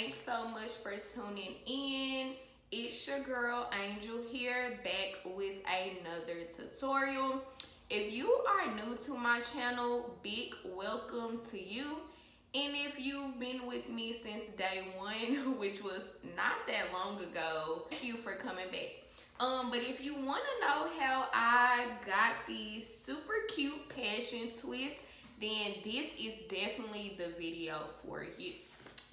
Thanks so much for tuning in. It's your girl Angel here, back with another tutorial. If you are new to my channel, big welcome to you. And if you've been with me since day one, which was not that long ago, thank you for coming back. But if you want to know how I got these super cute passion twists, then this is definitely the video for you.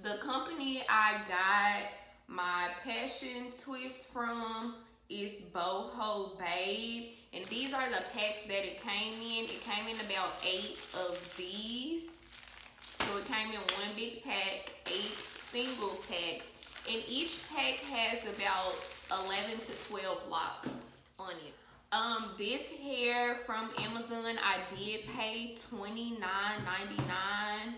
The company I got my passion twist from is BohoBabe, and these are the packs that it came in. It came in about 8 of these. So it came in one big pack, 8 single packs, and each pack has about 11 to 12 locks on it. This hair from Amazon, I did pay $29.99.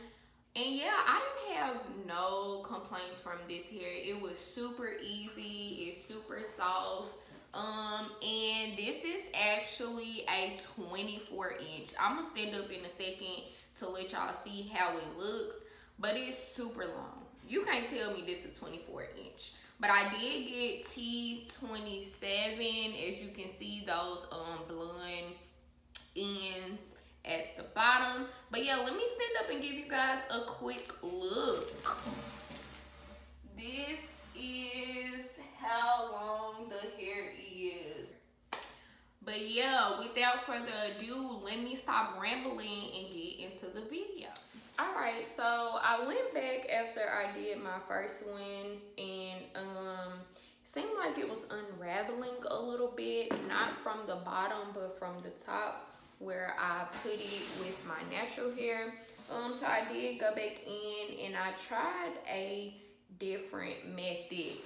And yeah, I didn't have no complaints from this hair. It was super easy, it's super soft. And this is actually a 24 inch. I'm gonna stand up in a second to let y'all see how it looks, but it's super long. You can't tell me this is 24 inch. But I did get T27. As you can see, those blonde ends at the bottom. But yeah, let me stand up and give you guys a quick look. This is how long the hair is. But yeah, without further ado, let me stop rambling and get into the video. Alright, so I went back after I did my first one, and seemed like it was unraveling a little bit, not from the bottom but from the top where I put it with my natural hair. So I did go back in and I tried a different method.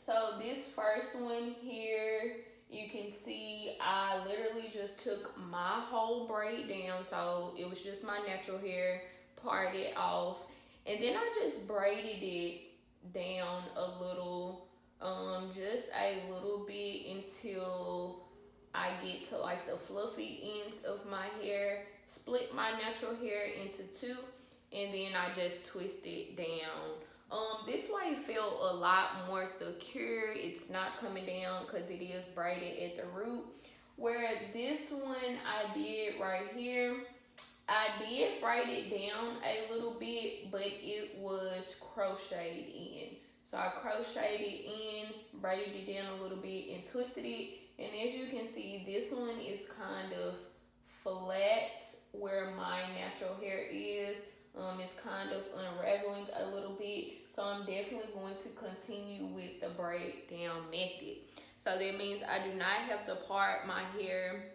So this first one here, you can see I literally just took my whole braid down. So it was just my natural hair, parted off, and then I just braided it down a little, just a little bit until I get to like the fluffy ends of my hair, split my natural hair into two, and then I just twist it down. This way it felt a lot more secure. It's not coming down because it is braided at the root. Where this one I did right here, I did braid it down a little bit, but it was crocheted in. So I crocheted it in, braided it down a little bit, and twisted it. And as you can see, this one is kind of flat where my natural hair is. It's kind of unraveling a little bit. So I'm definitely going to continue with the braid down method. So that means I do not have to part my hair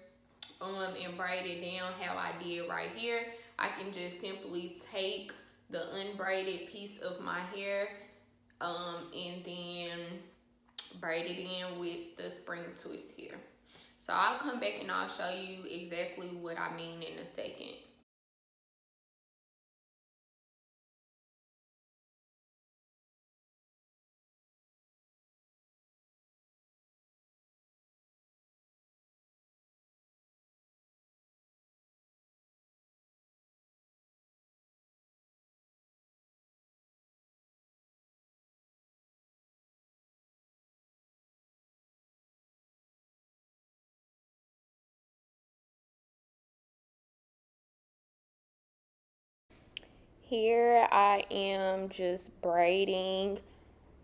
and braid it down how I did right here. I can just simply take the unbraided piece of my hair and then braid it in with the spring twist here. So I'll come back and I'll show you exactly what I mean in a second. Here I am just braiding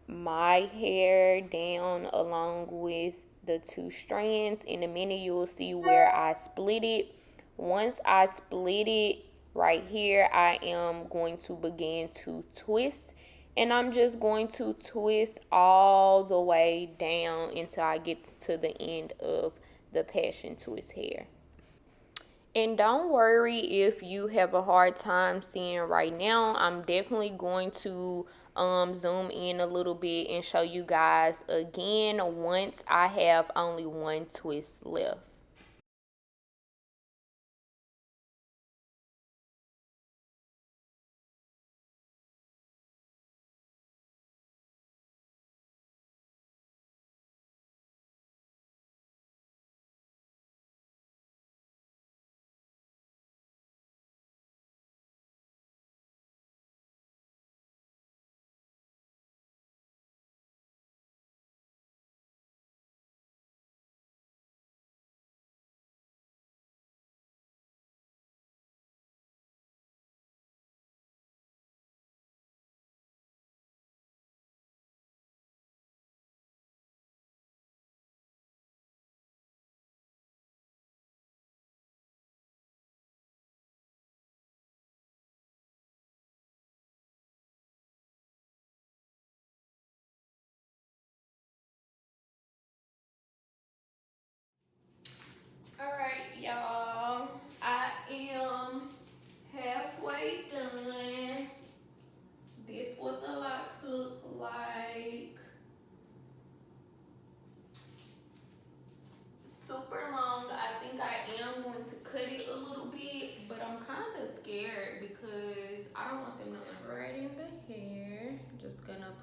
my hair down along with the two strands. In a minute you will see where I split it. Once I split it right here, I am going to begin to twist, and I'm just going to twist all the way down until I get to the end of the passion twist hair. And don't worry if you have a hard time seeing right now. I'm definitely going to zoom in a little bit and show you guys again once I have only one twist left.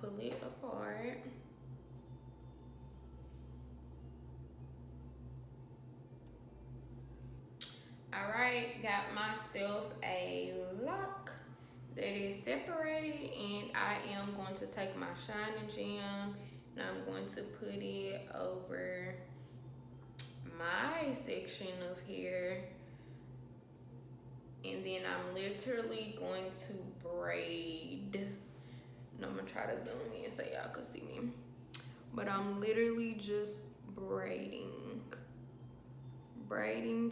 pull it apart. Alright, got myself a lock that is separated, and I am going to take my shining gem and I'm going to put it over my section of hair, and then I'm literally going to braid. And I'm gonna try to zoom in so y'all can see me, but I'm literally just braiding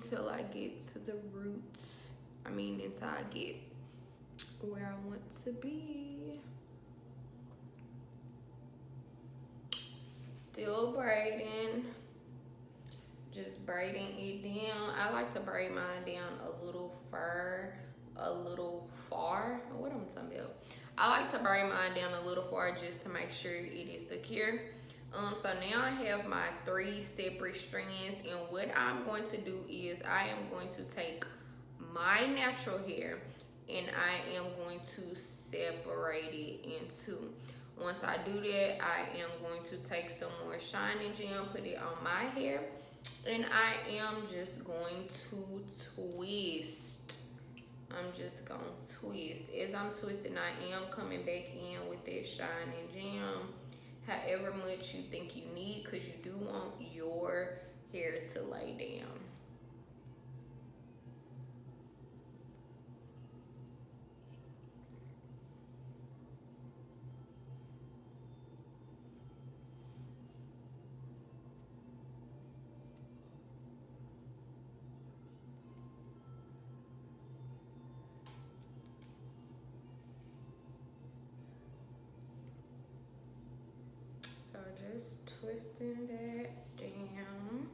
till I get to the roots. Until I get where I want to be. Still braiding, just braiding it down. I like to braid mine down a little far. What am I talking about? I like to braid mine down a little far just to make sure it is secure. So now I have my 3 separate strands, and what I'm going to do is I am going to take my natural hair and I am going to separate it in 2. Once I do that, I am going to take some more shining gem, put it on my hair, and I am just going to twist. I'm just gonna twist. As I'm twisting, I am coming back in with that shining gem, however much you think you need, because you do want your hair to lay down. So just twisting that down.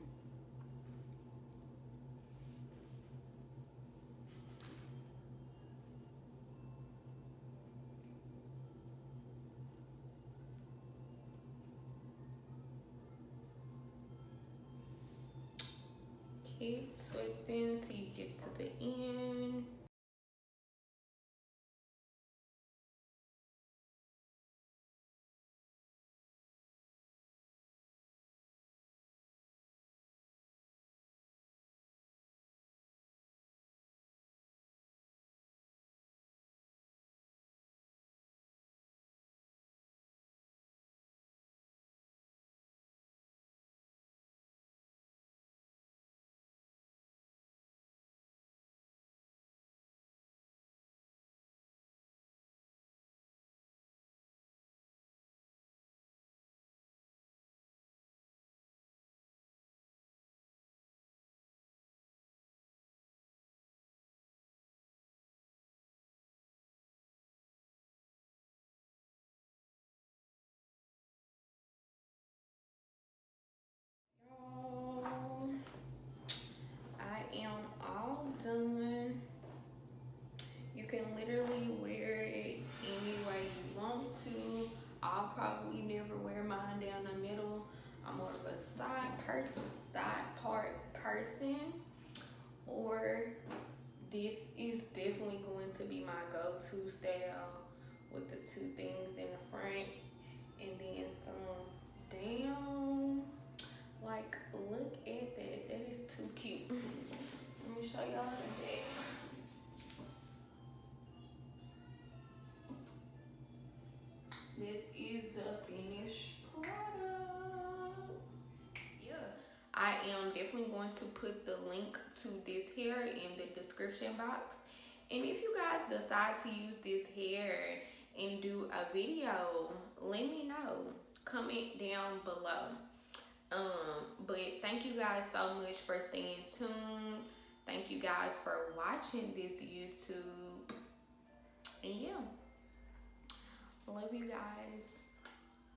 Keep twisting till you get to the end. I am all done. You can literally wear it any way you want to. I'll probably never wear mine down the middle. I'm more of a side part person. Or this is definitely going to be my go-to style with the 2 things in the front and then some down. Like, look at that. That is too cute. Let me show y'all the back. This is the finished product. Yeah. I am definitely going to put the link to this hair in the description box. And if you guys decide to use this hair and do a video, let me know. Comment down below. But thank you guys so much for staying tuned. Thank you guys for watching this YouTube. And yeah, love you guys.